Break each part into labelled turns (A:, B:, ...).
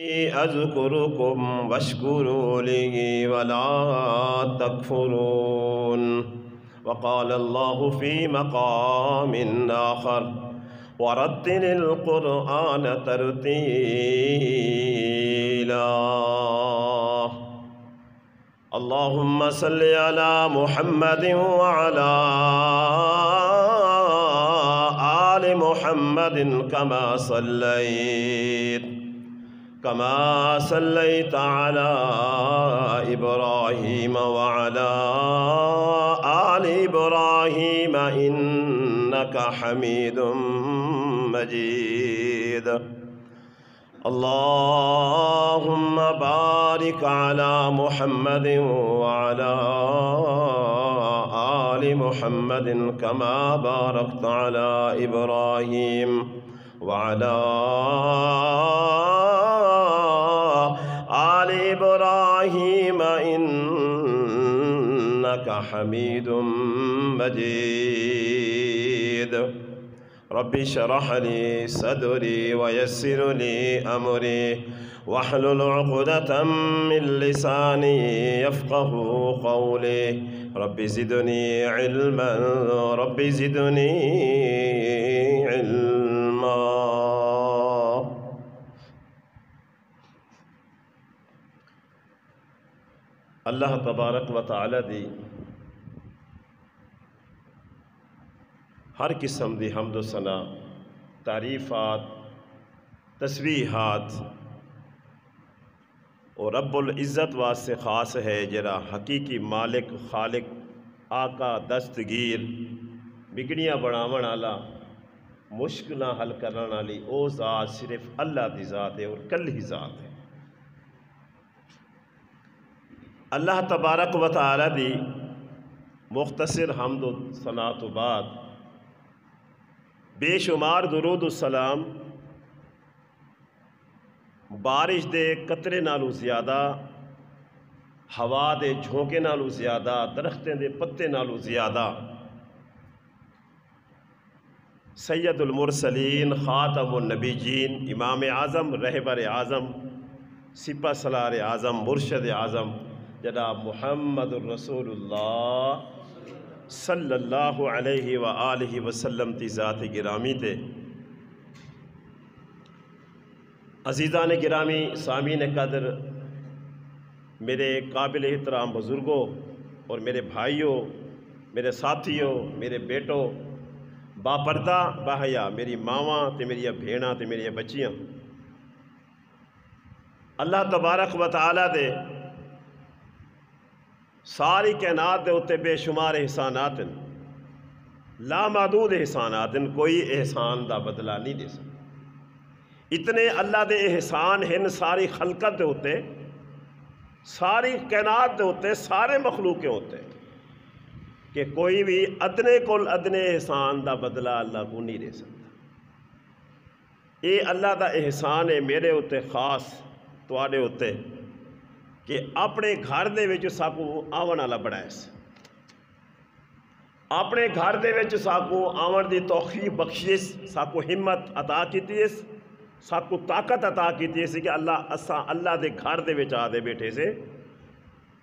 A: أذكركم واشكروا لي ولا تكفرون. وقال الله في مقام آخر ورتل القرآن ترتيلا. اللهم صل على محمد وعلى آل محمد كما صليت على إبراهيم وعلى آل إبراهيم إنك حميد مجيد. اللهم بارك على محمد وعلى آل محمد كما باركت على إبراهيم وعلى آل إبراهيم إنك حميد مجيد. رب اشرح لي صدري ويسر لي أمري واحلل عقدة من لساني يفقه قولي. رب زدني علما رب زدني علما. اللہ تبارک و تعالی دی ہر قسم دی حمد و ثنا، تعریفات، تسبیحات اور رب العزت واسطے خاص ہے جڑا حقیقی مالک، خالق، آقا، دستگیر، بگڑیاں بناون والا، مشکلاں حل کرن والی او ذات صرف اللہ دی ذات ہے اور کل ہی ذات ہے۔ اللہ تبارک و تعالی دی مختصر حمد و ثنا تو بعد بے شمار درود السلام بارش دے قطرے نالوں زیادہ، ہوا دے جھونکے نالوں زیادہ، درختیں دے پتے نالوں زیادہ سید المرسلین، خاتم النبیین، امام اعظم، رہبر اعظم، سپہ سالار اعظم، مرشد اعظم جناب محمد الرسول اللہ صلی اللہ علیہ وآلہ وسلم تی ذات گرامی تے عزیزان گرامی، سامعین قدر، میرے قابل احترام بزرگوں اور میرے بھائیوں، میرے ساتھیوں، میرے بیٹوں، باپردہ باحیا میری ماواں تے میری بھیڑاں تے میری بچیاں، اللہ تبارک و تعالی دے ساری کائنات دے اتے بے شمار احسانات ہیں، لامحدود احسانات ہیں، کوئی احسان دا بدلہ نہیں دے سکتا۔ اتنے اللہ دے احسان ہیں ساری خلقت دے اتے، ساری کائنات دے اتے، سارے مخلوق کے اتے کہ کوئی بھی ادنے کول ادنے احسان دا بدلہ اللہ کو نہیں دے سکتا۔ اے اللہ دا احسان ہے میرے اتے خاص تواڈے اتے کہ اپنے گھر دے وچ ساکو آون والا بنایا سی، اپنے گھر دے وچ ساکو آون دی توفیق بخشیس، ساکو ہمت عطا کیتی ہے، ساکو طاقت عطا کیتی ہے کہ اللہ دے گھر دے وچ آدے بیٹھے سے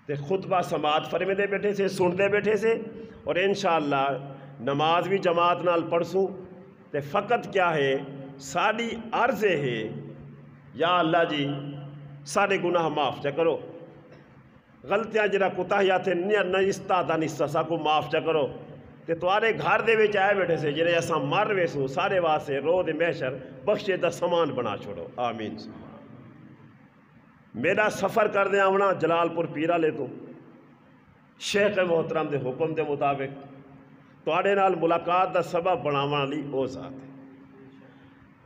A: تے خطبہ سماعت فرمے دے بیٹھے سے، سن دے بیٹھے سے، اور انشاءاللہ نماز بھی جماعت نال پڑھسوں تے فقط کیا ہے ساری عرض ہے یا اللہ جی سارے گناہ معاف چا کرو، غلطیاں جڑا کوتاہیاں تھے نستا دا نستا ساکو معاف چا کرو تے توارے گھر دے وچ آئے بیٹھے سے جنہیں ایسا مر ویسو سارے واسے رو دے محشر بخشے دا سامان بنا چھوڑو، آمین۔ میرا سفر کر دے آونا جلال پور پیرا لے تو شیخ محترم دے حکم دے مطابق توارے نال ملاقات دا سبب بناوان لی او ذات ہے۔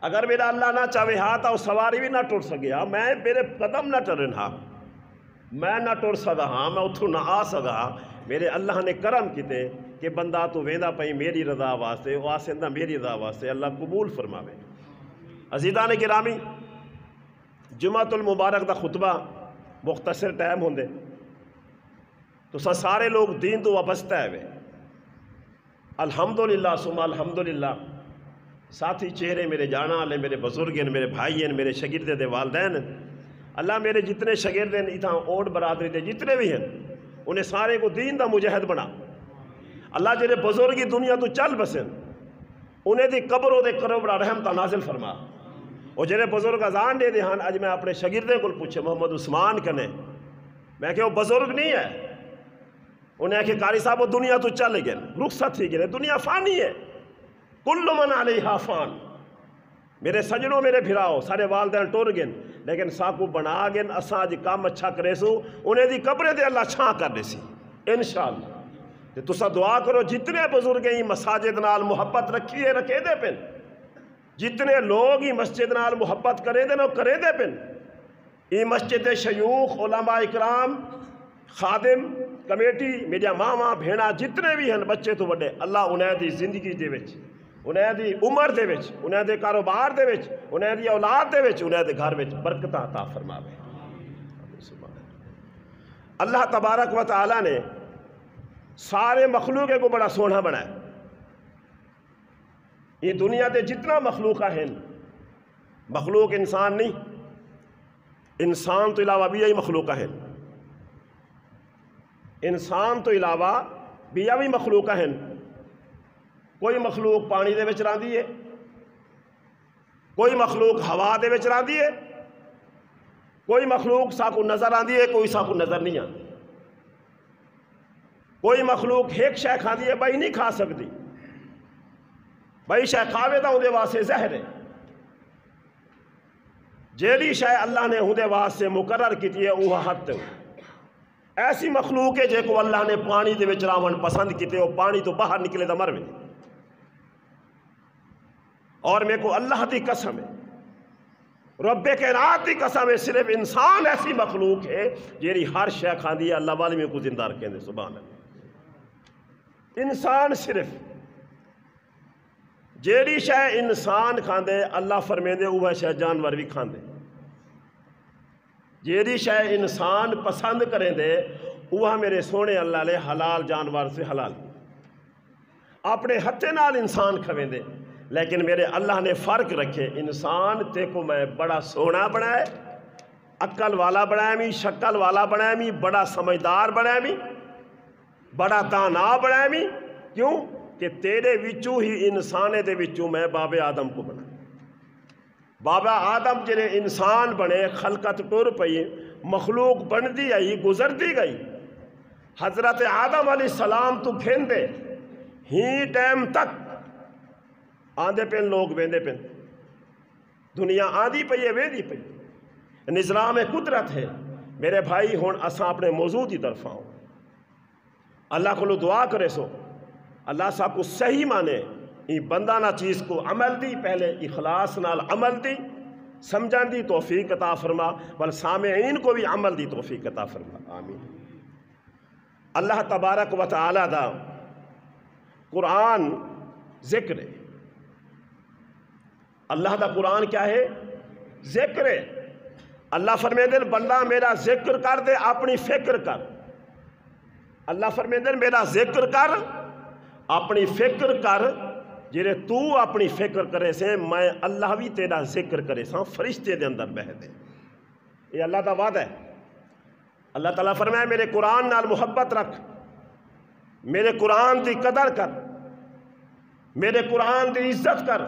A: اگر میرا اللہ نہ چاہے ہاں تو سواری بھی نہ ٹر سکے ہاں، میں میرے قدم نہ ٹرن ہاں، میں نہ ٹر سکا ہاں، میں اتھو نہ آ سکا ہاں، میرے اللہ نے کرم کیتے کہ بندہ تو ویندہ پئی میری رضا واسطے، وہ آسندہ میری رضا واسطے، اللہ قبول فرماوے۔ عزیزان گرامی، جمعۃ المبارک دا خطبہ مختصر ٹائم ہوندے تو سارے لوگ دین تو وابستہ ہے، الحمدللہ ثم الحمدللہ۔ ساتھی چہرے میرے جانا والے، میرے بزرگ ہیں، میرے بھائی ہیں، میرے شاگرد دے والدین ہیں، اللہ میرے جتنے شاگرد ہیں اتنا اوٹ برادری دے جتنے بھی ہیں انہیں سارے کو دین دا مجاہد بنا اللہ جڑے بزرگی دنیا تو چل بسن انہیں دی قبروں دے کرو بڑا رحمتہ نازل فرما اور جڑے بزرگ ازان دے ہن اج میں اپنے شاگردے کو پوچھے محمد عثمان کنے میں کہ وہ بزرگ نہیں ہے انہیں کہ قاری صاحب وہ دنیا تو چل گئے رخصت ہی گئے دنیا فانی ہے کل من علیہا فان میرے سجنوں میرے بھراؤ سارے والدین ٹور گئے لیکن ساکو بنا گئے اساں جی کام اچھا کرے سو انہیں دی قبریں دے اللہ چھاں کر دے سی انشاءاللہ تو سا دعا کرو جتنے بزرگ ہیں مساجد نال محبت رکھیے رکھے دے پن جتنے لوگ ہی مسجد نال محبت کرے دے نو کرے دے پن یہ مسجد شیوخ علماء اکرام خادم کمیٹی میڈیا ماما بھیڑا جتنے بھی ہیں بچے تو بڑے اللہ انہیں دی زندگی دے وچ انہیں دی عمر دے وچ انہیں دے کاروبار دے وچ انہیں دی اولاد دے وچ انہیں دے گھر وچ برکتہ عطا فرماوے اللہ تبارک و تعالی نے سارے مخلوق کو بڑا سونا بنایا یہ دنیا دے جتنا مخلوق ہیں مخلوق انسان نہیں انسان تو علاوہ بھی یہی مخلوق ہیں انسان تو علاوہ بھی یہی مخلوق ہیں کوئی مخلوق پانی دے وچ راندی ہے کوئی مخلوق ہوا دے وچ راندی ہے کوئی مخلوق ساکو نظر آندی ہے کوئی ساکو نظر نہیں آندی کوئی مخلوق ایک شے کھاندی ہے بھائی نہیں کھا سکتی بھائی شے کھاوے دا اندے واسطے زہر ہے جیڑی شے اللہ نے اندے واسطے مقرر کیتی ہے وہ حد تے ایسی مخلوق ہے جے کو اللہ نے پانی دے وچ راون پسند کیتے وہ پانی تو باہر نکلے دا مر وے اور میں کو اللہ دی قسم ہے رب کائنات دی قسم ہے صرف انسان ایسی مخلوق ہے جیڑی ہر شے کھاندی ہے اللہ والی میں کو زندہ رکھیں دے سبحان اللہ انسان صرف جیڑی شے انسان کھاندے اللہ فرمیندے وہ شے جانور بھی کھاندے جیڑی شے انسان پسند کریں دے وہ میرے سونے اللہ لے حلال جانور سے حلال اپنے ہتھے نال انسان کھویں دے لیکن میرے اللہ نے فرق رکھے انسان تے کو میں بڑا سونا بنائے عقل والا بنایا می شکل والا بنایا می بڑا سمجھدار بنایا می بڑا دانا بنایا می کیوں کہ تیرے وچوں ہی انسانے دے وچوں میں باب آدم کو بنا بابا آدم جنہیں انسان بنے خلقت ٹر پئی مخلوق بن دی آئی گزر دی گئی حضرت آدم علیہ السلام تو کھیندے ہی ٹائم تک آندے پین لوگ بیندے پین دنیا آندھی پئی ہے ویندی پئی نظام قدرت ہے میرے بھائی ہون اساں اپنے موضوع دی طرف آؤں اللہ کو دعا کرے سو اللہ صاحب کو صحیح مانے یہ بندہ نہ چیز کو عمل دی پہلے اخلاص نال عمل دی سمجھان دی توفیق عطا فرما بل سامعین کو بھی عمل دی توفیق عطا فرما آمین اللہ تبارک و تعالی دا قرآن ذکر ہے اللہ دا قرآن کیا ہے ذکر ہے اللہ فرمیندے بندہ میرا ذکر کر دے اپنی فکر کر اللہ فرمیندے میرا ذکر کر اپنی فکر کر جیرے تو اپنی فکر کرے سے میں اللہ بھی تیرا ذکر کرے سا فرشتے دے اندر بہ دے یہ اللہ دا وعدہ ہے اللہ تعالیٰ فرمائے میرے قرآن نال محبت رکھ میرے قرآن دی قدر کر میرے قرآن دی عزت کر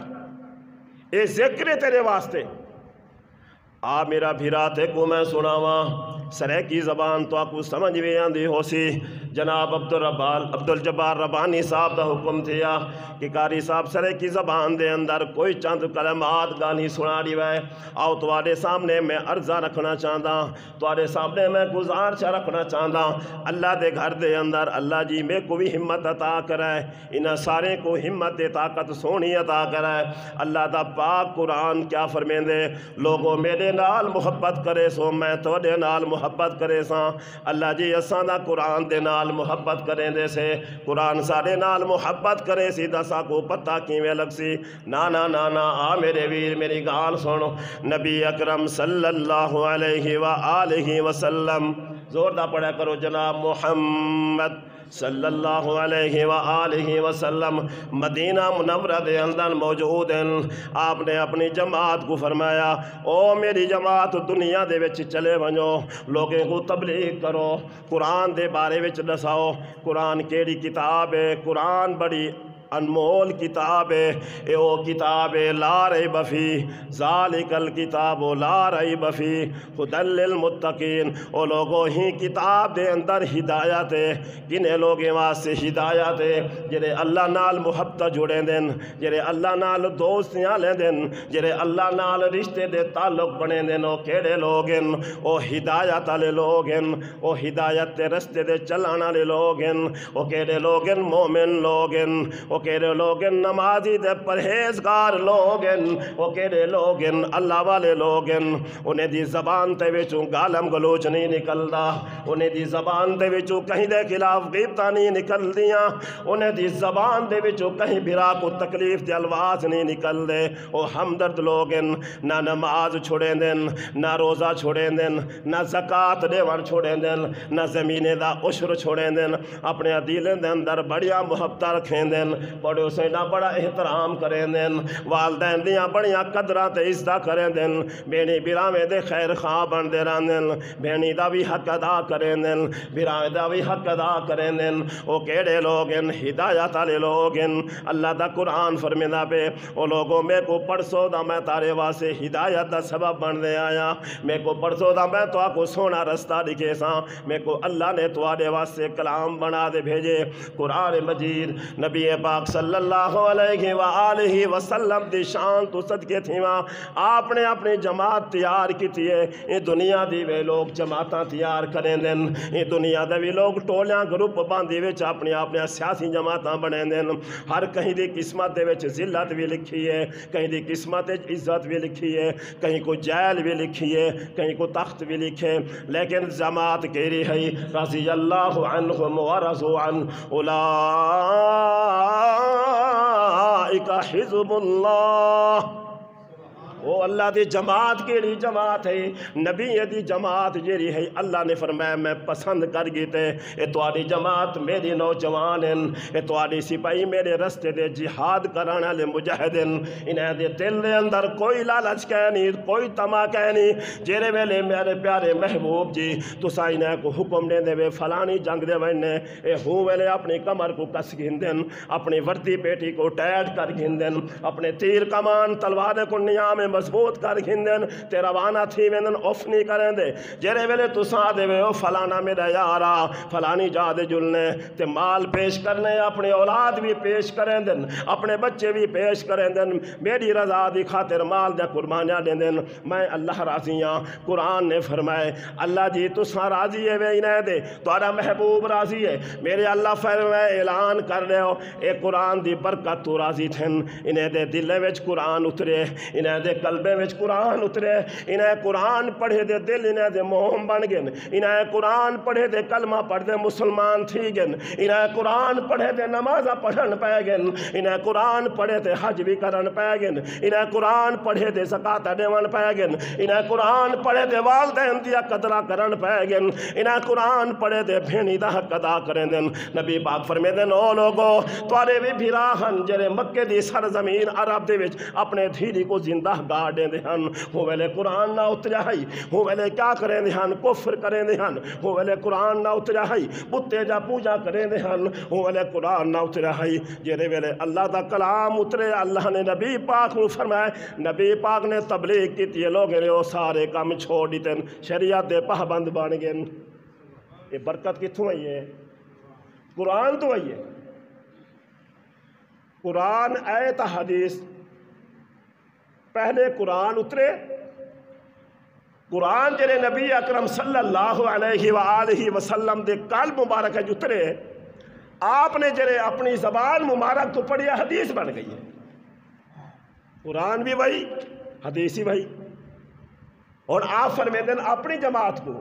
A: اے ذکر ہے تیرے واسطے آ میرا بھیرا تے کو میں سناواں سرے کی زبان تو آپ کو سمجھ بھی آندھی ہو سی جناب عبدالجبار ربانی صاحب دا حکم تھیا کہ قاری صاحب سرے کی زبان دے اندر کوئی چند کلمات گانی سنا دی وے آؤ توارے سامنے میں عرضہ رکھنا چاہتا توارے سامنے میں گزارش رکھنا چاہتا اللہ دے گھر دے اندر اللہ جی میں کو بھی ہمت عطا کرائے انہاں سارے کو ہمت دے طاقت سونی عطا کرائے اللہ دا پاک قرآن کیا فرمین دے لوگوں میرے نال محبت کرے سو میں توڑے نال محبت محبت کرے ساں اللہ جی اساں دا قرآن دے نال محبت کریں دے سے قرآن سارے نال محبت کرے سی دسا کو پتہ کیویں لگ سی نا نا نا نا آ میرے ویر میری گال سنو نبی اکرم صلی اللہ علیہ وآلہ وسلم زور دا پڑھا کرو جناب محمد صلی اللہ علیہ وآلہ وسلم مدینہ منورہ دے اندر موجود ہیں آپ نے اپنی جماعت کو فرمایا او میری جماعت دنیا دے وچ چلے ونجو لوگوں کو تبلیغ کرو قرآن دے بارے وچ دساؤ قرآن کیڑی کتاب ہے قرآن بڑی انمول کتاب ہے اے او کتاب لا ریب فی ذالک الکتاب لا ریب فی ھدی للمتقین او لوگوں ہی کتاب دے اندر ہدایت ہے کنے لوگیں واسطے ہدایت ہے جڑے اللہ نال محبت جڑے دن جڑے اللہ نال دوستیاں لے دن جڑے اللہ نال رشتے دے تعلق بنے دن او کیڑے لوگ ہیں او ہدایت والے لوگ ہیں او ہدایت دے رستے دے چلان والے لوگ ہیں او کیڑے لوگ ہیں مومن لوگ ہیں او کیڑے لوگ ہیں نمازی دے پرہیزگار لوگ ہیں وہ کیڑے لوگ ہیں اللہ والے لوگ ہیں انہیں دی زبان تے وچوں گالم گلوچ نہیں نکلدا انہیں دی زبان تے وچوں کہیں دے خلاف غیبتاں نہیں نکل دیاں انہیں دی زبان دے وچوں کہیں برا کو تکلیف دے الفاظ نہیں نکل دے وہ ہمدرد لوگ ہیں نہ نماز چھوڑیں دن نہ روزہ چھوڑیں دن نہ زکوٰۃ دیون چھوڑیں دن نہ زمینے دا عشر چھوڑیں دن اپنے دل دے اندر بڑیاں محبت رکھیں دن بڑے سے نہ بڑا احترام کریں دن والدین دیاں بڑیاں قدرہ تے عزت کریں دن بینی براویں دے خیر خواہ بن دے رہن دن بینی دا بھی حق ادا کریں دن براویں دا بھی حق ادا کریں دن او کیڑے لوگ ہیں ہدایت والے لوگ ہیں اللہ دا قرآن فرمیندہ پہ او لوگوں میں کو پرسوں دا میں تارے واسے ہدایت دا سبب بن دے آیا میں کو پرسوں دا میں تو آکو سونا رستہ دکھے ساں میں کو اللہ نے تو آدے واسے کلام بنا دے بھیجے قرآن مجید نبی پاک صلی اللہ علیہ وآلہ وسلم دی شان تو صدقے تھیواں آپ نے اپنی جماعت تیار کی تھی یہ دنیا دی وے لوگ جماعتاں تیار کریں دن یہ دنیا دے وے لوگ ٹولیاں گروپ باندھی وچ اپنی سیاسی جماعتاں بنے دن ہر کہیں دی قسمت دے وچ ذلت بھی لکھی ہے کہیں دی قسمت عزت بھی لکھی ہے کہیں کو جیل بھی لکھی ہے کہیں کو تخت بھی لکھے لیکن جماعت کہہ ہے رضی اللہ عنہم ورضوا عنہ اولئک حزب اللہ وہ اللہ دی جماعت کیڑی جماعت ہے نبی دی جماعت جیری ہے اللہ نے فرمایا میں پسند کر گیتے اے تواری جماعت میری نوجوان ہیں اے تواری سپاہی میرے رستے دے جہاد کرانا لے مجاہدن انہیں دے دل دے اندر کوئی لالچ کہنی کوئی تما کہنی جیرے ویلے میرے پیارے محبوب جی تو سائنہ کو حکم دے دے فلانی جنگ دے وینے اے ہوں ویلے اپنی کمر کو کس گھندن اپنی وردی پیٹی کو ٹیٹ کر گھندن اپنے تیر کمان تلوار کو نیام مضبوط کر گھندن تے روانہ تھی ویندن اوف نہیں کریں دے جیرے ویلے تو سا دے وے او فلانا میرا یارا فلانی جا دے جلنے تے مال پیش کرنے اپنے اولاد بھی پیش کریں دن اپنے بچے بھی پیش کریں دن میری رضا دی خاطر مال دے قربانیاں دیں دن میں اللہ راضی ہاں قرآن نے فرمائے اللہ جی تو سا راضی ہے وے انہیں دے توڑا محبوب راضی ہے میرے اللہ فرمائے اعلان کر رہے ہو اے قرآن دی برکت تو راضی تھن انہیں دے دلے وچ قرآن اترے انہیں دے قلبے وچ قرآن اترے انہیں قرآن پڑھے دے دل انہیں دے موہم بن گن انہیں قرآن پڑھے دے کلمہ پڑھ دے مسلمان تھی گن انہیں قرآن پڑھے دے نمازہ پڑھن پہ گن انہیں قرآن پڑھے دے حج بھی کرن پہ گن انہیں قرآن پڑھے دے زکاة دیون پہ گن انہیں قرآن پڑھے دے والدین دیا قدرہ کرن پہ گن انہیں قرآن پڑھے دے بھینی دا حق ادا کرن دن نبی پاک فرمے دن او لوگو توارے بھی بھیراہن جرے مکہ دی سرزمین عرب دے وچ اپنے دھیری کو زندہ گاڑیں دے ہن ہوں ویلے قرآن نہ اتریائی ہوں ویلے کیا کریں دے ہن کفر کریں دے ہن ہوں ویلے قرآن نہ اتریائی بتے جا پوجا کریں دے ہن ہوں ویلے قرآن نہ اتریائی جیرے ویلے اللہ دا کلام اترے اللہ نے نبی پاک کو فرمائے نبی پاک نے تبلیغ کی تیے لوگ نے وہ سارے کام چھوڑ دیتے شریعت دے پابند بن گئے یہ برکت کتھوں آئی ہے قرآن تو آئی ہے قرآن آیت حدیث پہلے قرآن اترے قرآن جرے نبی اکرم صلی اللہ علیہ وآلہ وسلم دے قلب مبارک ہے اترے آپ نے جرے اپنی زبان مبارک تو پڑھیا حدیث بن گئی ہے قرآن بھی وہی حدیث ہی وہی اور آپ فرمیدن اپنی جماعت کو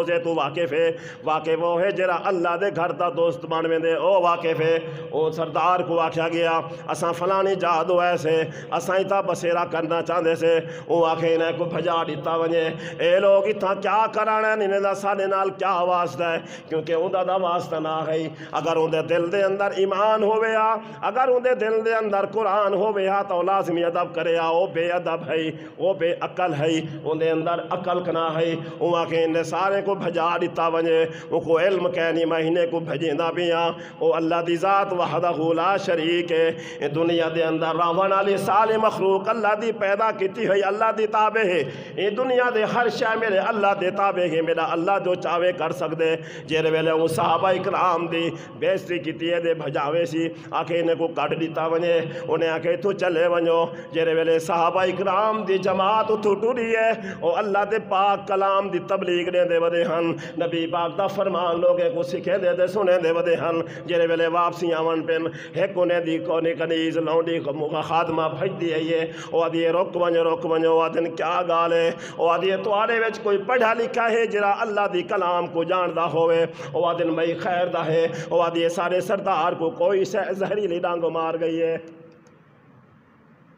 A: روزے تو واقف ہے واقف وہ ہے جڑا اللہ دے گھر دا دوست بن ویندے او واقف ہے او سردار کو آکھیا گیا اساں فلانی جادو ایسے اساں اتا بسیرا کرنا چاہندے سے او آکھے انہیں کو بھجا دیتا ونجے اے لوگ اتھا کیا کرانا ہے انہیں دا ساڑے نال کیا واسطہ ہے کیونکہ اندہ دا واسطہ نہ ہے اگر اندے دل دے اندر ایمان ہوئے اگر اندے دل دے اندر قرآن ہوئے تو لازمی ادب کرے او بے ادب ہے او بے عقل ہے اندے اندر عقل کنا ہے او آکھے انہیں سارے کو بھجا دیتا ونجے او کو علم کہنی مہینے کو بھجیندہ بھی او اللہ دی ذات وحدہ لا شریک ہے دنیا دے اندر راون علی سال مخلوق اللہ دی پیدا کیتی ہے اللہ دی تابع ہے یہ دنیا دے ہر شے میرے اللہ دے تابع ہے میرا اللہ جو چاہے کر سکدے جیرے ویلے وہ صحابہ اکرام دی بےزتی کیتی ہے دے بھجاوے سی آکھے انہیں کو کٹ دیتا ونجے انہیں آکھے تو چلے ونجو جیرے ویلے صحابہ اکرام دی جماعت اتھو ٹوری ہے او اللہ دے پاک کلام دی تبلیغ دے ودے ہن نبی پاک دا فرمان لوگے کو سکھے دے سنے دے ودے ہن جیرے ویلے واپسی آون پن ایک انہیں دی کونے کنیز لونڈی خادمہ بھج دی ہے یہ او آدھی رک ونجو او آدھن کیا گالے او آدھی تو آرے ویچ کوئی پڑھا لکھا ہے جرا اللہ دی کلام کو جاندہ ہوئے او آدھن مئی خیر دا ہے او آدھی سارے سردار کو کوئی زہریلی ڈانگو مار گئی ہے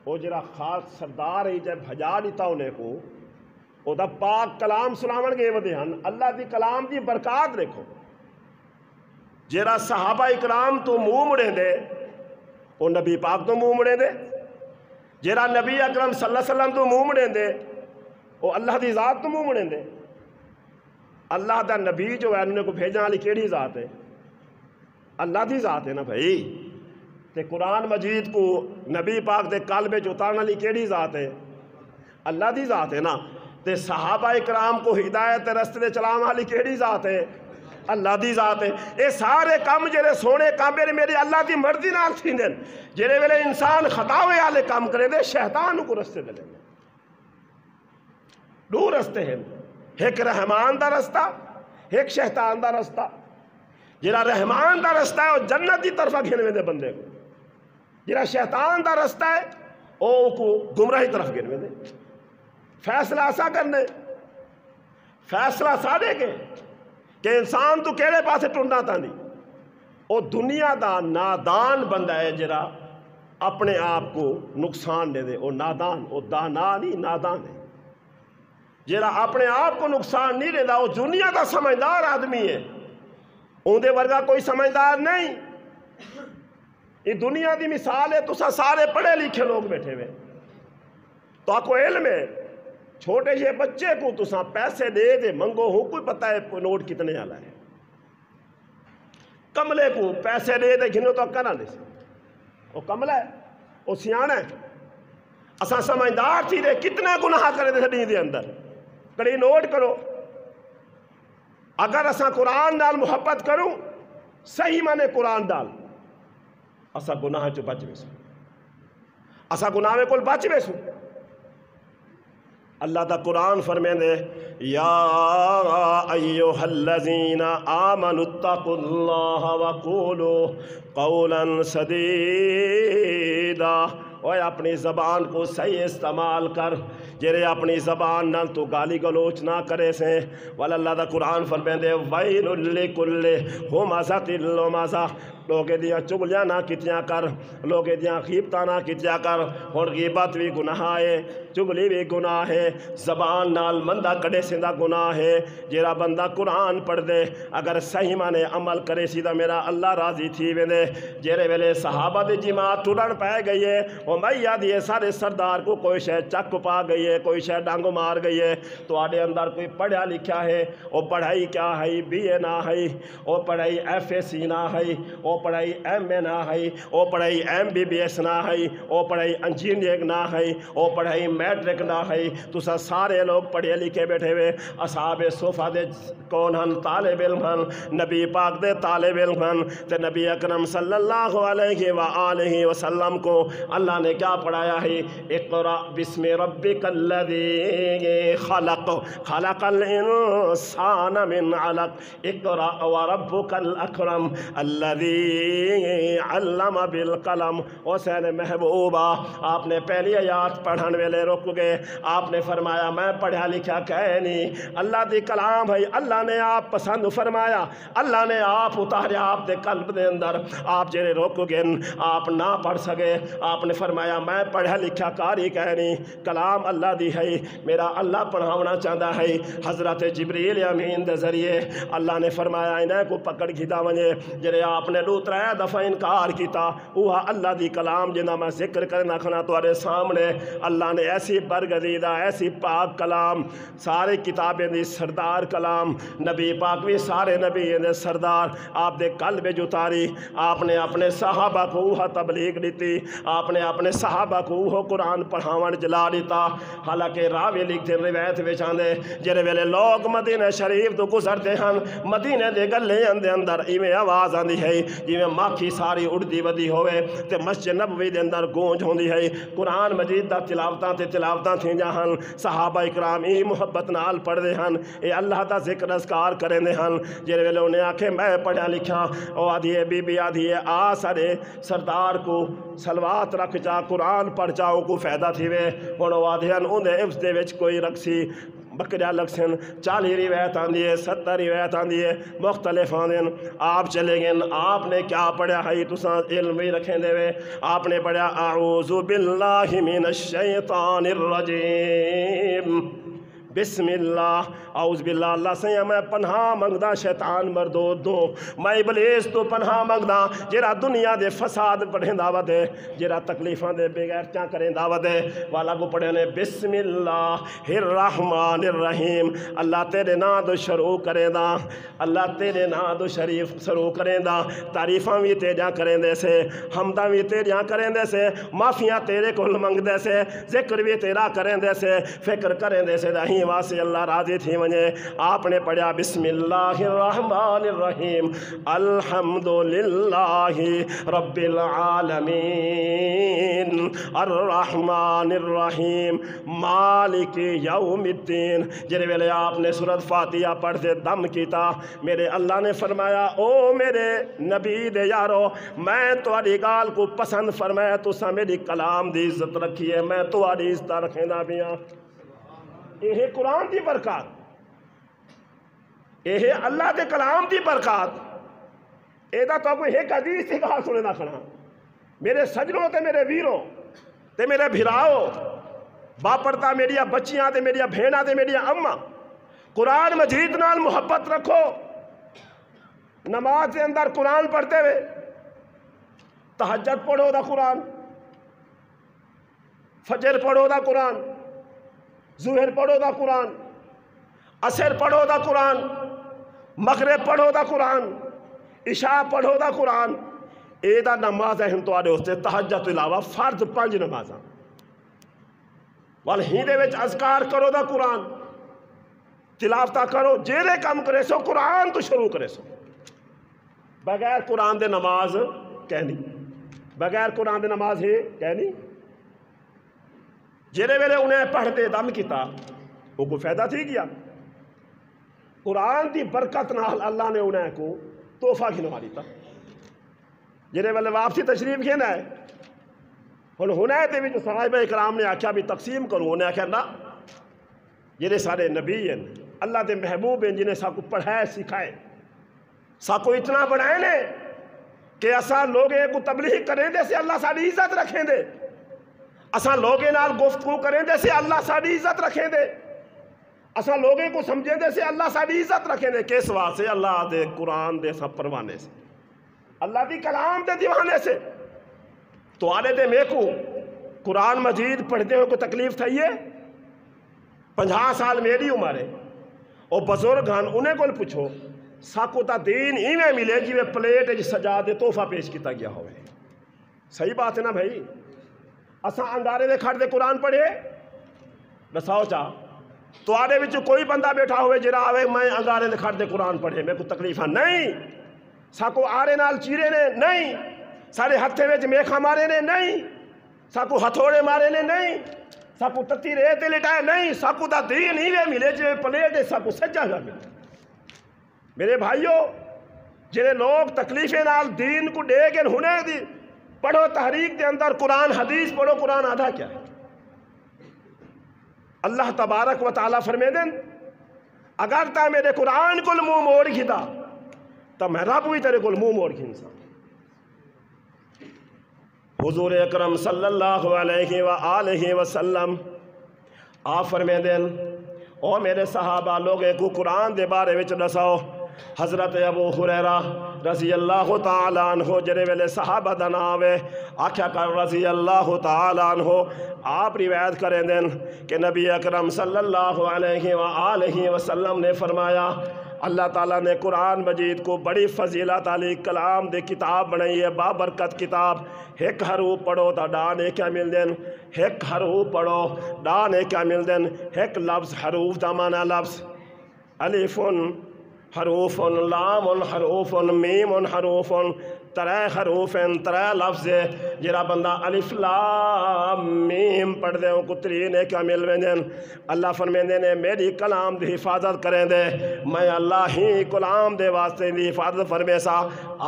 A: او جرا خاص سردار ہی جب بھجا دیتا انہیں کو او دا پاک کلام سناون گئے ودے ہن اللہ دی کلام دی برکات دیکھو جیرا صحابہ اکرام تو منہ مڑے دے او نبی پاک تو منہ مڑے دے جیرا نبی اکرم صلی اللہ علیہ وسلم تو منہ مڑے دے او اللہ دی ذات تو منہ مڑے دے اللہ دا نبی جو ہے انہیں کو بھیجا والی کیڑی ذات ہے اللہ دی ذات ہے نا بھائی تے قرآن مجید کو نبی پاک دے قلب وچ اتارن والی کیڑی ذات ہے اللہ دی ذات ہے نا تے صحابہ اکرام کو ہدایت رستے دے چلاون والی کیڑی ذات ہے اللہ دی ذات ہے اے سارے کام جڑے سونے کام میری اللہ دی مرضی نال تھیندے جڑے ویلے انسان خطاوے والے کام کرے دے شیطان کو رستے دے دو رستے ہیں ایک رحمان دا رستہ ایک شیطان دا رستہ جڑا رحمان دا رستہ ہے وہ جنت دی طرفہ گھنوے دے بندے کو جڑا شیطان دا رستہ ہے وہ کو گمراہی طرف گھنوے دے فیصلہ ایسا کرنے فیصلہ ساڑے کے کہ انسان تو کیڑے پاسے ٹنڈا تا نہیں وہ دنیا دا نادان بندہ ہے جڑا اپنے آپ کو نقصان دے دے وہ نادان وہ دانا نہیں نادان ہے جڑا اپنے آپ کو نقصان نہیں دے دا وہ دنیا دا سمجھدار آدمی ہے اون دے ورگا کوئی سمجھدار نہیں یہ دنیا دی مثال ہے تو سارے پڑھے لکھے لوگ بیٹھے ہوئے تو آپ کو علم ہے چھوٹے سے بچے کو تو پیسے دے دے منگو ہو کوئی پتہ ہے نوٹ کتنے آلا ہے کملے کو پیسے دے دے گھنو تو کرنا دے وہ کملہ ہے وہ سیانا ہے اساں سمجھدار تھی دے کتنے گناہ کرے دے سڑی دے اندر کڑی نوٹ کرو اگر اساں قرآن نال محبت کروں صحیح مانے قرآن ڈال اساں گناہ چو بچ بے سو اساں گناہ میں کل بچ بے سو اللہ دا قرآن فرمائے دے یا ایوہ الذین آمنوا اتقوا اللہ وقولوا قولا سدیدا اوے اپنی زبان کو صحیح استعمال کر جرے اپنی زبان نال تو گالی گلوچ نہ کرے سے والا اللہ دا قرآن فرمائے دے ویل لکل ہمزۃ لمزہ لوگے دیاں چگلیاں نہ کیتیاں کر لوگے دیاں غیبتاں نہ کیتیاں کر اور غیبت بھی گناہ ہے چگلی بھی گناہ ہے زبان نال بندہ کڑے سندہ گناہ ہے جیرا بندہ قرآن پڑھ دے اگر صحیح مانے عمل کرے سیدھا میرا اللہ راضی تھی ویندے جیرے ویلے صحابہ دی جماعت ٹوڑن پہ گئی ہے وہ میاں دیے سارے سردار کو کوئی شے چک پا گئی ہے کوئی شے ڈانگ مار گئی ہے تو آڑے اندر کوئی پڑھا لکھا ہے وہ پڑھائی کیا ہے بی اے نہ ہے وہ پڑھائی ایف اے سی نہ ہے وہ پڑھائی ایم اے نہ ہے وہ پڑھائی ایم بی بی ایس نہ ہے وہ پڑھائی انجینئرنگ نہ ہے وہ پڑھائی میٹرک نہ ہے تو سارے لوگ پڑھے لکھے بیٹھے ہوئے اصحاب صفہ دے کون ہن طالب علم ہن نبی پاک دے طالب علم ہن تے نبی اکرم صلی اللہ علیہ وآلہ وسلم کو اللہ نے کیا پڑھایا ہے اقرأ بسم ربک الذی خلق خلق الانسان من علق اقرأ وربک الاکرم الذی علم بالقلم۔ حسین محبوبہ آپ نے پہلی آیات پڑھن ویلے رک گئے، آپ نے فرمایا میں پڑھا لکھا کہ نہیں، اللہ دی کلام ہے، اللہ نے آپ پسند فرمایا، اللہ نے آپ اتاریا آپ دے قلب دے اندر، آپ جڑے رک گئے آپ نہ پڑھ سکے، آپ نے فرمایا میں پڑھا لکھا کاری کہ نہیں، کلام اللہ دی ہے، میرا اللہ پڑھاونا چاہتا ہے۔ حضرت جبریل امین دے ذریعے اللہ نے فرمایا انہیں کو پکڑ کیتا ونجے، جڑے آپ نے دو ترے دفعہ انکار کیتا، وہ اللہ دی کلام جنہ میں ذکر کرنا کھنا تمہارے سامنے، اللہ نے ایسی برگزیدہ ایسی پاک کلام، سارے کتابیں دی سردار کلام، نبی پاک بھی سارے نبی دے سردار آپ دے قلب جو اتاری، آپ نے اپنے صحابہ کو وہ تبلیغ دیتی، آپ نے اپنے صحابہ کو وہ قرآن پڑھاون جلا دیتا۔ حالانکہ راوی لکھتے روایت وچ آندے جڑے ویلے لوگ مدینہ شریف تو گزرتے ہیں، مدینہ دے گلے دے اندر ایویں آواز آندی ہے جویں ماکھی ساری اڑدی ودی ہوئے تے مسجد نبوی دے اندر گونج ہوندی ہے، قرآن مجید دا تلاوتاں تے تلاوتاں تھیندیاں ہن، صحابہ اکرام ای محبت نال پڑھدے ہن، اے اللہ دا ذکر اذکار کریندے ہن۔ جڑے ویلے انہیں آکھے میں پڑھا لکھا، او آدھی ہے بی بی آدھی ہے آ سارے سردار کو سلوات رکھ جا قرآن پڑھ جاؤ کو فائدہ تھی وے، ہن او آدھے ہن اون دے حفظ دے وچ کوئی رکسی بکریا لکسن، 40 روایت آندی ہے، 70 روایت آندی ہے، مختلف آندے ہیں۔ آپ چلے گئے، آپ نے کیا پڑھا ہے تساں علم بھی رکھیں دے وے، آپ نے پڑھا اعوذ باللہ من الشیطان الرجیم، بسم اللہ اعوذ باللہ، اللہ سے میں پناہ منگدا شیطان مردود دو، میں ابلیس تو پناہ منگدا جیرا دنیا دے فساد پڑھیں دعوت ہے، جیرا تکلیفاں دے بغیرتیاں کریں دعوت ہے، والا کو پڑھے نے بسم اللہ الرحمن الرحیم، اللہ تیرے نا دو شروع کریں دا، اللہ تیرے نا دو شریف شروع کریں دا، تعریفاں بھی تیریاں کریں دے سے، حمداں بھی تیریاں کریں دے سے، معافیاں تیرے کول منگ دے سے، ذکر بھی تیرا کریں دے سے، فکر کریں دے سے دہیں واسے اللہ راضی تھی ونجے۔ آپ نے پڑھا بسم اللہ الرحمن الرحیم الحمدللہ رب العالمین الرحمن الرحیم مالک یوم الدین۔ جنہیں ویلے آپ نے سورۃ فاتحہ پڑھتے دم کیتا، میرے اللہ نے فرمایا او میرے نبی دے یارو میں تواڈی گال کو پسند فرمایا، تساں میری کلام دی عزت رکھی ہے، میں تواڈی عزت رکھیندا پیاں۔ یہ قرآن دی برکات، یہ اللہ دے کلام دی برکات، یہ تو کوئی ایک حدیث کی گال سنے نہ کھنا۔ میرے سجنوں تے میرے ویروں تے میرے بھراؤ باپرتا میریا بچیاں تے میریا بھیڑاں تے میریا اماں، قرآن مجید نال محبت رکھو، نماز کے اندر قرآن پڑھتے ہوئے، تہجد پڑھو دا قرآن، فجر پڑھو دا قرآن، ظہر پڑھو دا قرآن، عصر پڑھو دا قرآن، مغرب پڑھو دا قرآن، عشاء پڑھو دا قرآن، اے دا نماز ہے ہم تو آدھے ہوتے تہجد علاوہ فرض 5 نمازاں، والہین دے وچ اذکار کرو دا قرآن، تلاوتہ کرو، جیرے کم کرے سو قرآن تو شروع کرے سو، بغیر قرآن دے نماز کہنی، بغیر قرآن دے نماز ہے کہنی۔ جیرے ویلے انہیں پڑھتے دم کیتا وہ کوئی فائدہ تھی گیا، قرآن دی برکت نال اللہ نے انہیں کو تحفہ گھنوا دیتا۔ جیرے ویلے واپسی تشریف گھنا ہے، انہیں دے بھی جو صحابہ اکرام نے آکھیا بھی تقسیم کروں، انہیں آکھیا نا جیرے سارے نبی ہیں اللہ دے محبوب ہیں جنہیں ساکو پڑھائے سکھائے، ساکو اتنا بڑھائے نے کہ اساں لوگیں کو تبلیغ کریں دے سے اللہ ساری عزت رکھیں دے، اساں لوگیں نال گفتگو کریں دے سے اللہ ساری عزت رکھیں دے، اساں لوگیں کو سمجھیں دے سے اللہ ساری عزت رکھیں دے، کس واسطے اللہ دے قرآن دے سب پروانے سے، اللہ دی کلام دے دیوانے سے۔ تو آنے دے میں کو قرآن مجید پڑھتے ہوئے کو تکلیف تھا یہ 50 سال میری عمر ہے، اور بزرگ ہن انہیں کو پوچھو ساکو تا دین ایویں ملے جی وہ پلیٹ سجا دے تحفہ پیش کیتا گیا ہوئے، صحیح بات ہے نا بھائی؟ اساں انگارے دے کھڑ دے قرآن پڑھے بساؤ چاہ تو آدھے وچ کوئی بندہ بیٹھا ہوئے جرا آوے میں انگارے دے کھڑ دے قرآن پڑھے میں کو تکلیفہ نہیں، ساکو آرے نال چیرے نے نہیں، سارے ہتھے وچ میکھا مارے نے نہیں، ساکو ہتھوڑے مارے نے نہیں، ساکو تتی ریتے لٹائے نہیں، ساکو دا دین ہی وے ملے جو پلیٹ ساکو سجا گا ملے۔ میرے بھائیوں جنہیں لوگ تکلیفیں نال دین کو دے گے ہونے دی پڑھو تحریک دے اندر قرآن حدیث پڑھو قرآن آدھا کیا ہے اللہ تبارک و تعالیٰ فرمے دیں اگر تا میرے قرآن کو منہ موڑ گھتا تو میں رب بھی تیرے کو منہ موڑ گھنسا حضور اکرم صلی اللہ علیہ وآلہ وسلم آپ فرمے دیں او میرے صحابہ لوگے کو قرآن دے بارے وچ دساؤ حضرت ابو ہریرہ رضی اللہ تعالیٰ عنہ جرے ویلے صحابہ دا ناوے آکھیا کر رضی اللہ تعالیٰ عنہ آپ روایت کریں دیں کہ نبی اکرم صلی اللہ علیہ وآلہ وسلم نے فرمایا اللہ تعالیٰ نے قرآن مجید کو بڑی فضیلت علی کلام دے کتاب بنائی ہے بابرکت کتاب ایک حروف پڑھو تا ڈانے کیا مل دیں ایک حروف پڑھو ڈانے کیا مل دیں ایک لفظ حروف دا معنی لفظ الفن حروف لام حروف میم حروف ترے حروف ترے لفظ جرا بندہ الف لام میم پڑھ دے کو ترینے کیا مل ویندن اللہ فرمیندے نے میری کلام دی حفاظت کریں دے میں اللہ ہی کلام دے واسطے دی حفاظت فرمے سا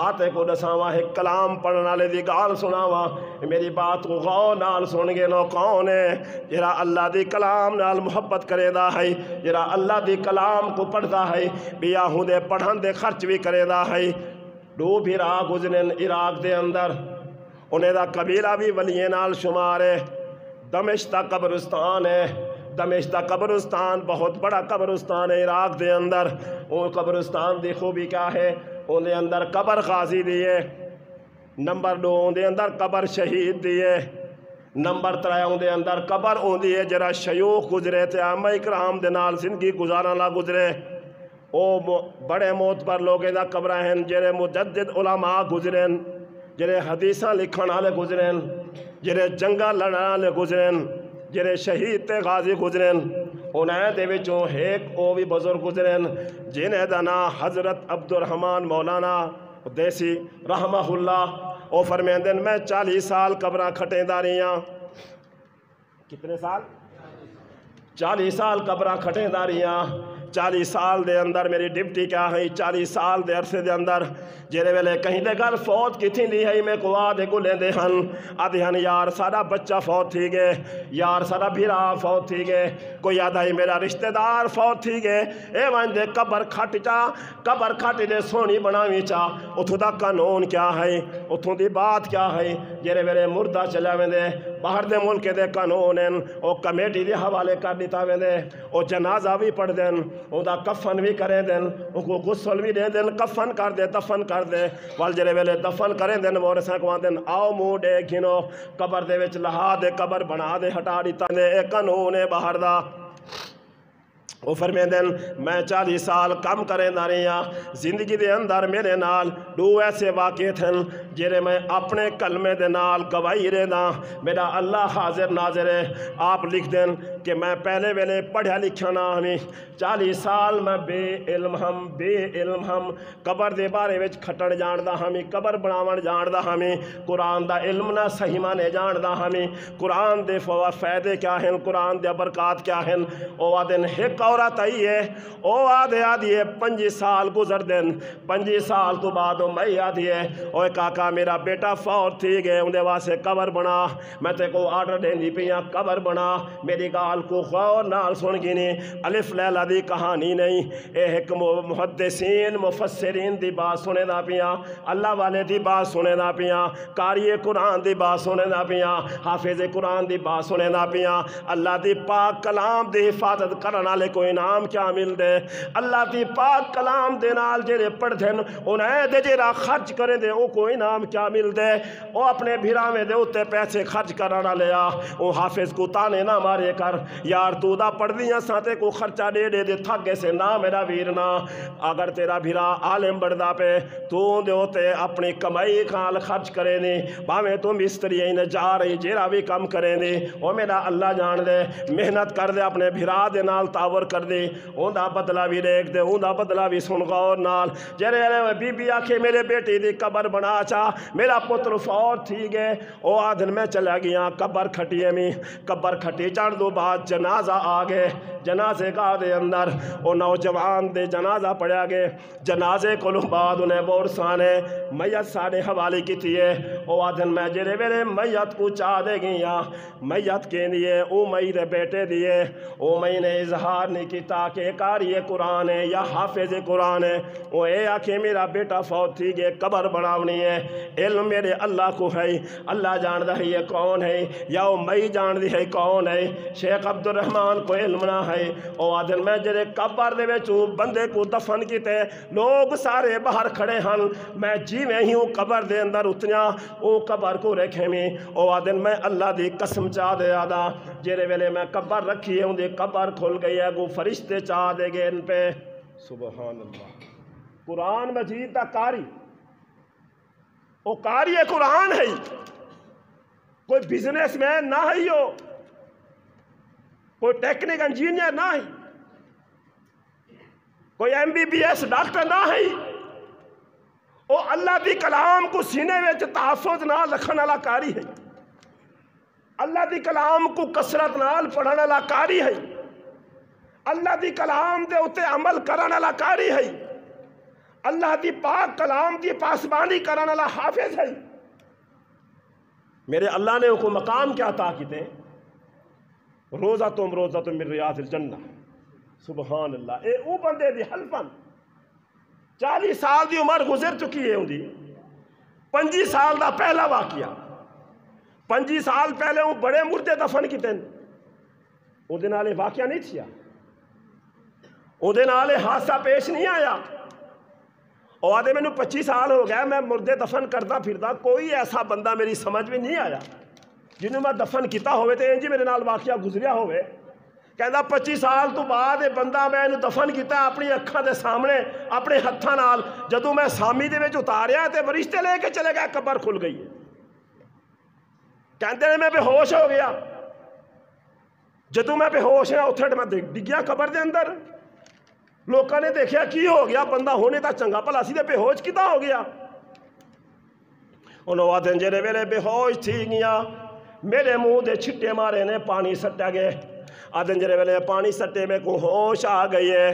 A: آتے کو دساواں ایک کلام پڑھنا لے دی گال سناواں میری بات کو غور نال سن گے نو کون ہے جرا اللہ دی کلام نال محبت کرے دا ہے جرا اللہ دی کلام کو پڑھتا ہے بیا ہوں دے پڑھن دے خرچ بھی کرے دا ہے دو بھیرا گزرن عراق دے اندر انہیں دا قبیلہ بھی ولیے نال شمار ہے دمشق دا قبرستان ہے دمشق دا قبرستان بہت بڑا قبرستان ہے عراق دے اندر وہ قبرستان دی خوبی کیا ہے ان دے اندر قبر غازی دیئے نمبر 2 ان دے اندر قبر شہید دیئے نمبر 3 ان دے اندر قبر ان دیئے جرا شیوخ گزرے تھے آمہ اکرام دے نال زندگی گزارا لا گزرے او بڑے موت پر لوگے دا قبرہ ہیں جرے مجدد علماء گزرین جرے حدیثاں لکھن آلے گزرین جرے جنگا لڑن آلے گزرین جرے شہید تے غازی گزرین انہیں دے وچوں ایک او بھی بزرگ گزرین جنہیں دا نا حضرت عبدالرحمن مولانا دیسی رحمہ اللہ او فرمین دن میں 40 سال قبرہ کھٹیں داریاں کتنے سال 40 سال قبرہ کھٹیں داریاں 40 سال دے اندر میری ڈپٹی کیا ہے 40 سال دے عرصے دے اندر جیرے ویلے کہیں دے گھر فوت کی تھی دی ہے میں کو آدھے کو لے دے ہن آدھے ہن یار سارا بچہ فوت تھی گے یار سارا بھیرا فوت تھی گے کوئی آدھا ہی میرا رشتہ دار فوت تھی گے اے وان دے قبر کھٹ چا قبر کھٹ دے سونی بناوی چا اتھو دا قانون کیا ہے اتھو دی بات کیا ہے جیرے ویلے مردہ چلے میں دے باہر دے ملک دے قانون ہیں او کمیٹی دے حوالے کر دیتا میں دے او جنازہ بھی پڑھ دیں او دا کفن بھی کریں دیں او کو غسل بھی دے دیں کفن کر دے دفن کر دے والجرے ویلے دفن کریں دیں مورسیں کو دیں آؤ مو دے گھنو قبر دے وچ لہا دے قبر بنا دے ہٹا دیتا دے اے قانون باہر دا وہ فرمے دن میں 40 سال کم کریں داریاں زندگی دے اندر میرے نال 2 ایسے واقعے تھے جرے میں اپنے کلمے دے نال گواہی رہ دا میرا اللہ حاضر ناظر ہے آپ لکھ دیں کہ میں پہلے ویلے پڑھا لکھا نہ ہمیں 40 سال میں بے علم ہم قبر دے بارے وچ کھٹن جان دا ہمیں قبر بناون جان دا ہمیں قرآن دا علم نہ صحیح مانے جان دا ہمیں قرآن دے فائدے کیا ہیں قرآن دے برکات کیا ہیں او آدھن ایک عورت آئی ہے او آدھے آدھی ہے 5 سال گزر دن 5 سال تو بعد میں آدھی ہے اوے کاکا میرا بیٹا فوت تھی گئے اندے واسے قبر بنا میں تے کو آرڈر دیں دی پیاں قبر بنا میری گال کو غور نال سن گی نہیں الف لیلہ دی کہانی نہیں اے ایک محدثین مفسرین دی بات سنے دا پیاں اللہ والے دی بات سنے دا پیاں قاری قرآن دی بات سنے دا پیاں حافظ قرآن دی بات سنے دا پیاں اللہ دی پاک کلام دی حفاظت کرنا لے کوئی نام کیا مل دے اللہ دی پاک کلام دے نال جڑے پڑھ دین انہیں دے جڑا خرچ کرے دے او کوئی نام کیا مل دے او اپنے بھیراویں دے اتے پیسے خرچ کرنا لیا او حافظ کو تانے نہ مارے کر یار تو دا پڑھ دیاں ساتے کو خرچہ دے دے دے تھگے سے نہ میرا ویرنا اگر تیرا بھیرا عالم بڑھدا پہ تو دے ہوتے اپنی کمائی کھال خرچ کرے دے باویں تو مستری ہیں جا رہی جیرا بھی کم کرے دے او میرا اللہ جان دے محنت کر دے اپنے بھیرا دے نال تاور کر دی اوندا بدلا بھی دیکھ دے اوندا بدلا بھی سن غور نال جڑے بی بی آکھے میرے بیٹی دی قبر بنا چا میرا پتر فوت تھی گئے او آدھن میں چلا گیا قبر کھٹی میں قبر کھٹی چڑھ دو بعد جنازہ آ گئے جنازے کا دے اندر او نوجوان دے جنازہ پڑھیا گئے جنازے کو بعد انہیں بورسانے میت ساڑے حوالے کی تھی او آدھن میں جرے ویرے میت کو چاہ دے گیا میت کے لیے او مئی دے بیٹے دیے او مئی نے اظہار نہیں کیتا کہ قاری قرآن ہے یا حافظ قرآن ہے او اے آکھے میرا بیٹا فوت تھی گئے قبر بناونی ہے علم میرے اللہ کو ہے اللہ جان دا ہے یہ کون ہے یا او مئی جان دی ہے کون ہے شیخ عبد الرحمن کو علم نہ ہے او آدھن میں جرے قبر دے وچوں بندے کو دفن کیتے لوگ سارے باہر کھڑے ہن میں جی میں ہی ہوں قبر دے اندر اتنیا او قبر کو رکھے میں او آدھن میں اللہ دی قسم چاہ دے آدھا جیرے ویلے میں قبر رکھی ہے ان دی قبر کھل گئی ہے گو فرشتے چاہ دے گئے ان پہ سبحان اللہ قرآن مجید دا قاری او قاری قرآن ہے کوئی بزنس مین نہ ہے ہو کوئی ٹیکنک انجینئر نہ ہے کوئی M B B S doctor نہ ہے او اللہ دی کلام کو سینے وچ تحفظ نال رکھن والا قاری ہے اللہ دی کلام کو کثرت نال پڑھن والا قاری ہے اللہ دی کلام دے اتے عمل کرن والا قاری ہے اللہ دی پاک کلام دی پاسبانی کرن والا حافظ ہے میرے اللہ نے کو مقام کیا عطا کیتے روزہ من ریاض الجنہ سبحان اللہ اے او بندے دی حلفن 40 سال دی عمر گزر چکی ہے ان دی 25 سال دا پہلا واقعہ 25 سال پہلے وہ بڑے مردے دفن کیتے او دے نالے واقعہ نہیں تھیا او دے نالے حادثہ پیش نہیں آیا او آدھے میں 25 سال ہو گیا میں مردے دفن کرتا پھرتا کوئی ایسا بندہ میری سمجھ میں نہیں آیا جنہوں میں دفن کیتا ہوئے تے انجی میرے نال واقعہ گزریا ہوئے کہندا 25 سال تو بعد یہ بندہ میں انہوں دفن کیتا اپنی اکھاں دے سامنے اپنے ہتھاں نال جدوں میں سامی دے وچ اتاریا تے فرشتے لے کے چلے گئے قبر کھل گئی ہے کہندے میں بے ہوش ہو گیا جدوں میں بے ہوش ہے اتھے میں ڈگیا قبر دے اندر لوکاں نے دیکھیا کی ہو گیا بندہ ہونے تا چنگا بھلا سی تے بے ہوش کیتا ہو گیا انہوں آدھن جڑے ویلے بے ہوش تھی گیا میرے منہ دے چھٹے مارے نے پانی سٹا گئے آدھن جڑے ویلے پانی سٹے میں کو ہوش آ گئی ہے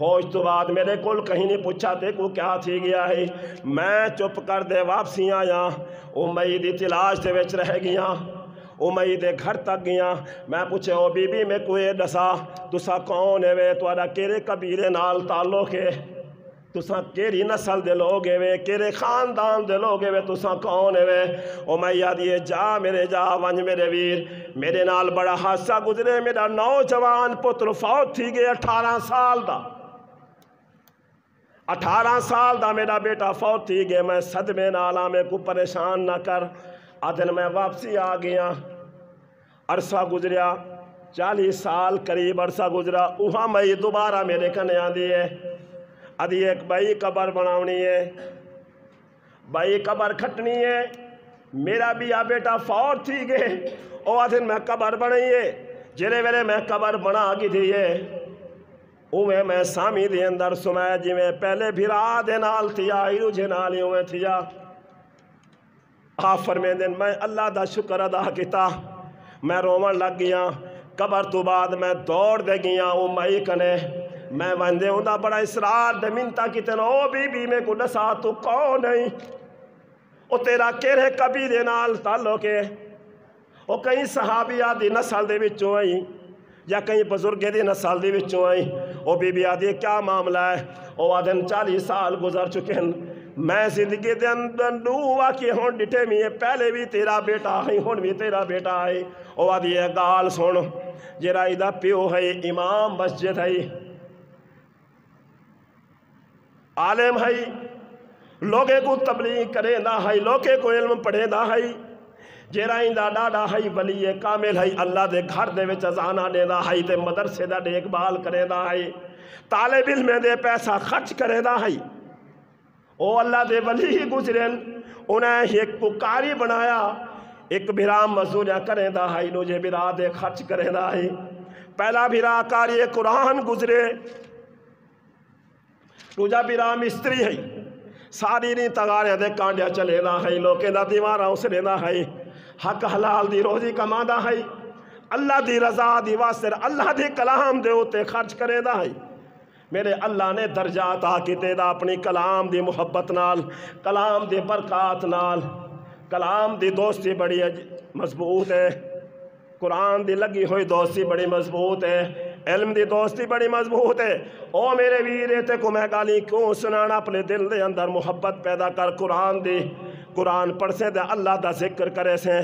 A: ہوش تو بعد میرے کول کہیں نہیں پوچھا تے کو کیا تھی گیا ہے میں چپ کر دے واپسی آیا او مئی دی تلاش دے وچ رہ گیا او مئی دے گھر تک گیا میں پوچھے او بی بی میں کوئی دسا تسا کون ہے وے تہاڈا کیڑے قبیلے نال تعلق ہے تسا کیڑی نسل دے لوگ ہے کیڑے خاندان دے لوگ ہے تسا کون ہے او میں یاد یہ جا میرے جا ونج میرے ویر میرے نال بڑا حادثہ گزرے میرا نوجوان پتر فوت تھی گئے 18 سال دا 18 سال دا میرا بیٹا فوت تھی گئے میں صدمے نالا میں کو پریشان نہ کر آدھن میں واپسی آ گیا عرصہ گزریا 40 سال قریب عرصہ گزرا وہاں میں دوبارہ میرے کنے آندی ہے ادھی ایک بھائی قبر بناونی ہے بھائی قبر کھٹنی ہے میرا بھی آ بیٹا فوت تھی گئے او آدھن میں قبر بنائیے جرے ویلے میں قبر بنا گی دیئے اوے میں سامی دے اندر سمائے جی میں پہلے بھرا دے نال تھیا ہیرو جے نالی ہوئے تھیا آفر میں دن میں اللہ دا شکر ادا کیتا میں رومن لگ گیا قبر تو بعد میں دوڑ دے گیا او مائی کنے میں وندے ہوں دا بڑا اسرار دے منتا کی تین او بی بی میں کو دسا تو کون نہیں او تیرا کیرے قبیلے نال تعلق ہے او کہیں صحابیہ دی نسل دے وچوں آئی یا کہیں بزرگے دی نسل دی وچوں آئی او بی بی آدھی کیا معاملہ ہے او آدھن 40 سال گزر چکے ہیں میں زندگی دے اندر ڈووا کی ہون ڈٹے میں پہلے بھی تیرا بیٹا ہے ہون بھی تیرا بیٹا ہے او آدھی ہے گال سن جرا ایدہ پیو ہے امام مسجد ہے عالم ہے لوگے کو تبلیغ کرے دا ہے لوگے کو علم پڑھے دا ہے جیرائیں دا ڈاڈا ہے ولی کامل ہے اللہ دے گھر دے وچ ازانہ دے دا ہے تے مدرسے دا دیکھ بھال کرے دا ہے طالب علم دے پیسہ خرچ کرے دا ہے او اللہ دے ولی ہی گزرین انہیں ایک پکاری بنایا ایک بھرام مزوریاں کرے دا ہے نوجے برا دے خرچ کرے دا ہے پہلا بھرا کاری قرآن گزرے دوجا بھرا مستری ہے ساری نہیں تغارے دے کانڈیا چلے دا ہے لوکے دا دیوارا اسرے دا ہے حق حلال دی روزی کما دا ہے اللہ دی رضا دی واسطے اللہ دی کلام دے ہوتے خرچ کرے دا ہے میرے اللہ نے درجات آکیتے دا اپنی کلام دی محبت نال کلام دی برکات نال کلام دی دوستی بڑی مضبوط ہے قرآن دی لگی ہوئی دوستی بڑی مضبوط ہے علم دی دوستی بڑی مضبوط ہے او میرے ویرے تے کو میں گالی کیوں سنانا اپنے دل دے اندر محبت پیدا کر قرآن دی قرآن پڑھ سے دے اللہ دا ذکر کرے سے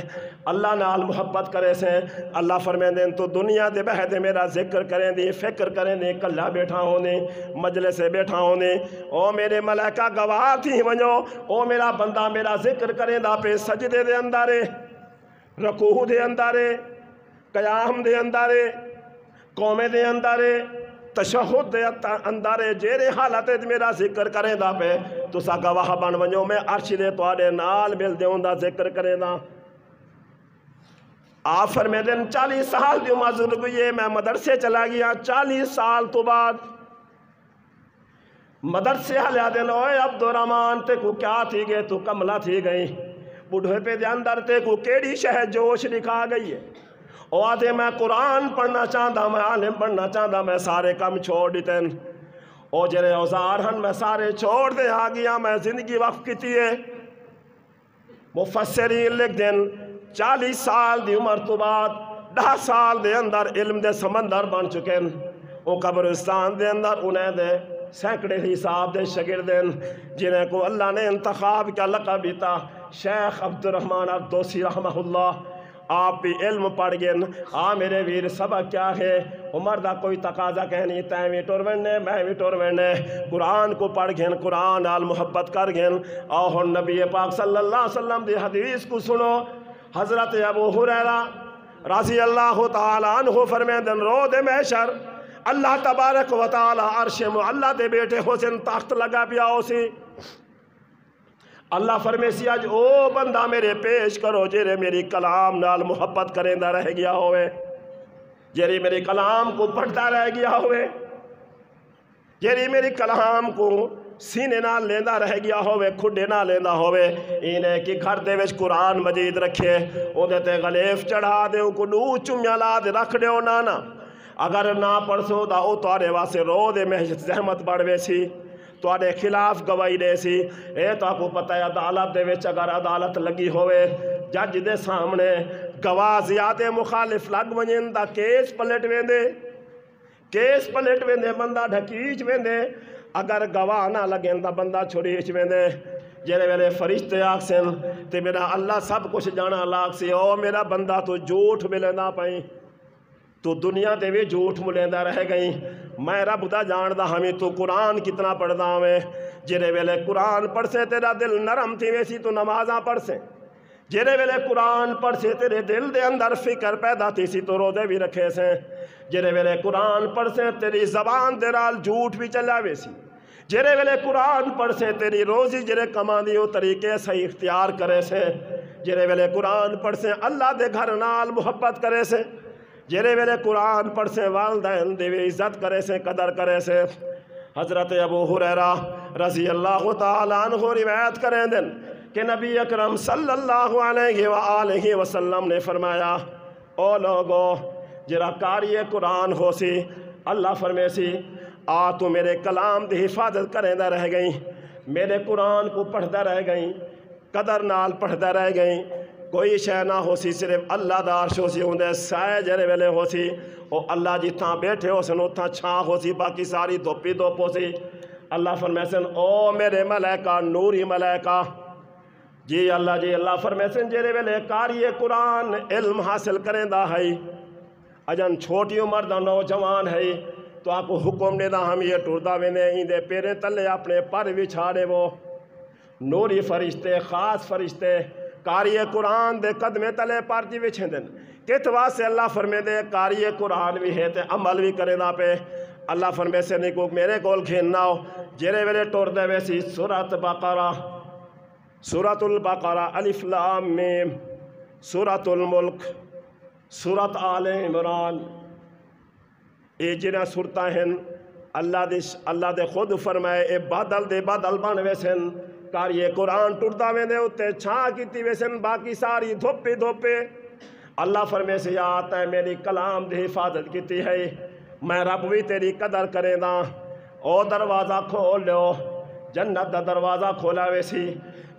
A: اللہ نال محبت کرے سے اللہ فرمائیں دیں تو دنیا دے بہہ دے میرا ذکر کریں دی فکر کریں دی کلہ بیٹھا ہونے مجلس سے بیٹھا ہونے او میرے ملائکہ گواہ تھی ونجو او میرا بندہ میرا ذکر کریں دا پہ سجدے دے اندارے رکوع دے اندارے قیام دے اندارے قومے دے اندارے تشہد دے اندارے جیرے حالت میرا ذکر کریں دا پہ تو سا گواہ بن ونجو میں عرش دے توارے نال مل دے ہوں دا ذکر کریں دا آپ فرمے دن 40 سال دی عمر گزری میں مدرسے چلا گیا 40 سال تو بعد مدرسے حلیا دن اوے عبدالرحمن تے کو کیا تھی گئے تو کملہ تھی گئی بڑھے پہ دے اندر تے کو کیڑی شہ جوش لکھا گئی ہے او آدھے میں قرآن پڑھنا چاہتا میں عالم پڑھنا چاہتا میں سارے کم چھوڑ دیتے او جرے اوزار ہن میں سارے چھوڑ دے آگیا میں زندگی وقف کیتی ہے مفسرین لکھ دیں 40 سال دی عمر تو بعد 10 سال دے اندر علم دے سمندر بن چکے او قبرستان دے اندر انہیں دے سینکڑے حساب دے شاگردین جنہیں کو اللہ نے انتخاب کا لقب دیتا شیخ عبدالرحمن الدوسی رحمہ اللہ آپ بھی علم پڑھ گئے میرے ویر سبق کیا ہے عمر دا کوئی تقاضا کہنی تائیں بھی ٹور وڑنے میں بھی ٹور وڑنے قرآن کو پڑھ گئے قرآن نال محبت کر گئے اور نبی پاک صلی اللہ علیہ وسلم دی حدیث کو سنو حضرت ابو ہریرہ رضی اللہ تعالیٰ عنہ فرمائیں دن روز محشر اللہ تبارک و تعالیٰ عرش معلیٰ دے بیٹے حسن تخت لگا پیا اسی اللہ فرمے سی آج او بندہ میرے پیش کرو جیرے میری کلام نال محبت کریں دا رہ گیا ہوئے جیرے میری کلام کو پڑھتا رہ گیا ہوئے جیرے میری کلام کو سینے نہ لیندہ رہ گیا ہوئے کھڈے نہ لیندہ ہوئے انہیں کی گھر دے وچ قرآن مجید رکھے او دیتے غلیف چڑھا دے کو نو چمیاں لا دے رکھ دے او نانا اگر نہ پڑھسو دا او توارے واسے رو دے میں زحمت بڑھوے سی توارے خلاف گواہی دے سی اے تو آپ کو پتہ ہے عدالت دے وچ اگر عدالت لگی ہوئے جج دے سامنے گواہ زیادہ مخالف لگ ونجن دا کیس پلٹ ویندے بندہ ڈھکیچ ویندے اگر گواہ نہ لگیں دا بندہ چھڑیچ ویندے جیرے میرے فرشتے آکسن تے میرا اللہ سب کچھ جانا لاگ سی او میرا بندہ تو جھوٹ ملنا پائیں تو دنیا دے بھی جھوٹ ملیندہ رہ گئی میں رب دا جان دا ہمیں تو قرآن کتنا پڑھ دا ہمیں جیرے ویلے قرآن پڑھ سے تیرا دل نرم تھی ویسی تو نمازاں پڑھ سے جیرے ویلے قرآن پڑھ سے تیرے دل دے اندر فکر پیدا تھی سی تو روزے بھی رکھے سے جیرے ویلے قرآن پڑھ سے تیری زبان دے رال جھوٹ بھی چلا ویسی جیرے ویلے قرآن پڑھ سے تیری روزی جیرے کمانی ہو طریقے صحیح اختیار کرے سے جیرے ویلے قرآن پڑھ سے اللہ دے گھر نال محبت کرے سے جیرے ویلے قرآن پڑھ سے والدین دے عزت کرے سے قدر کرے سے حضرت ابو ہریرہ رضی اللہ تعالیٰ عنہ روایت کریں دن کہ نبی اکرم صلی اللہ علیہ وآلہ وسلم نے فرمایا او لوگو جرا کاری قرآن ہو سی اللہ فرمے سی آ تو میرے کلام دی حفاظت کریں دا رہ گئیں میرے قرآن کو پڑھدا رہ گئیں قدر نال پڑھدا رہ گئیں کوئی شے نہ ہو سی صرف اللہ دا عرش ہو سی ہوندے سائے جرے ویلے ہو سی او اللہ جتھاں بیٹھے ہو سن اتھاں چھاں ہو سی باقی ساری دھوپی دھوپ ہو سی اللہ فرمائے سن او میرے ملائکہ نوری ملائکہ جی اللہ فرمائے سن جرے ویلے کاری قرآن علم حاصل کریں دا ہے اجن چھوٹی عمر دا نوجوان ہے تو آپ کو حکم دے دا ہم یہ ٹردہ وینے ہی دے پیرے تلے اپنے پر بچھاڑے وہ نوری فرشتے خاص فرشتے کاری قرآن دے قدمے تلے پارتی بچھیں دن کت واسے اللہ فرمے دے کاری قرآن بھی ہے تے عمل بھی کرے دا پہ اللہ فرمے سے نہیں کو میرے کول کھیننا ہو جیرے ویلے ٹور دے ویسی سورۃ بقرہ سورۃ البقرہ الف لام میم سورۃ الملک سورۃ آل عمران یہ جنہ صورتاں ہیں اللہ دے خود فرمائے اے بادل دے بادل بن ویسن کار یہ قرآن ٹردا میں دے اتے چھاں کیتی ویسن باقی ساری دھوپے دھوپے اللہ فرمائے سے یا آتا ہے میری کلام دے حفاظت کیتی ہے میں رب بھی تیری قدر کرے دا او دروازہ کھول لو جنت دا دروازہ کھولا ویسی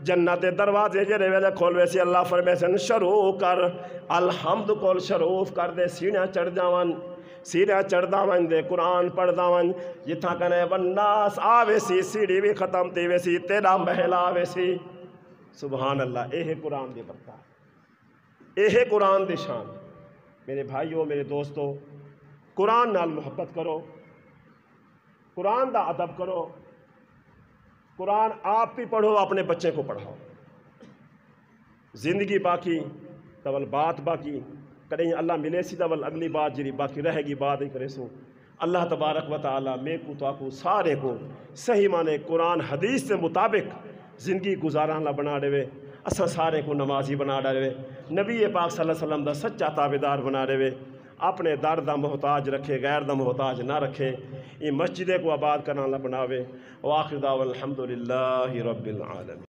A: جنت دے دروازے جڑے ویلے کھول ویسی اللہ فرمائے سن شروع کر الحمد کول شروع کر دے سینہ چڑھ جاون سیڑھا چڑھدا ون دے قرآن پڑھدا ون جتھاں کنے والناس آوے سی سیڑھی بھی ختم تھی ویسی تیرا محل آوے سی سبحان اللہ اے قرآن دی برکت اے قرآن دی شان میرے بھائیوں میرے دوستو قرآن نال محبت کرو قرآن دا ادب کرو قرآن آپ بھی پڑھو اپنے بچے کو پڑھاؤ زندگی باقی تول بات باقی کریں اللہ ملے سی تول اگلی بات جری باقی رہے گی بات ہی کرے سو اللہ تبارک و تعالی میں کو تو سارے کو صحیح معنی قرآن حدیث سے مطابق زندگی گزارا بنا دے اساں سارے کو نمازی بنا دے نبی پاک صلی اللہ علیہ وسلم دا سچا تابعدار بنا دے اپنے در دا محتاج رکھے غیر دا محتاج نہ رکھے یہ مسجدیں کو آباد کرنا بناوے وآخر دعوانا الحمدللہ رب العالمین.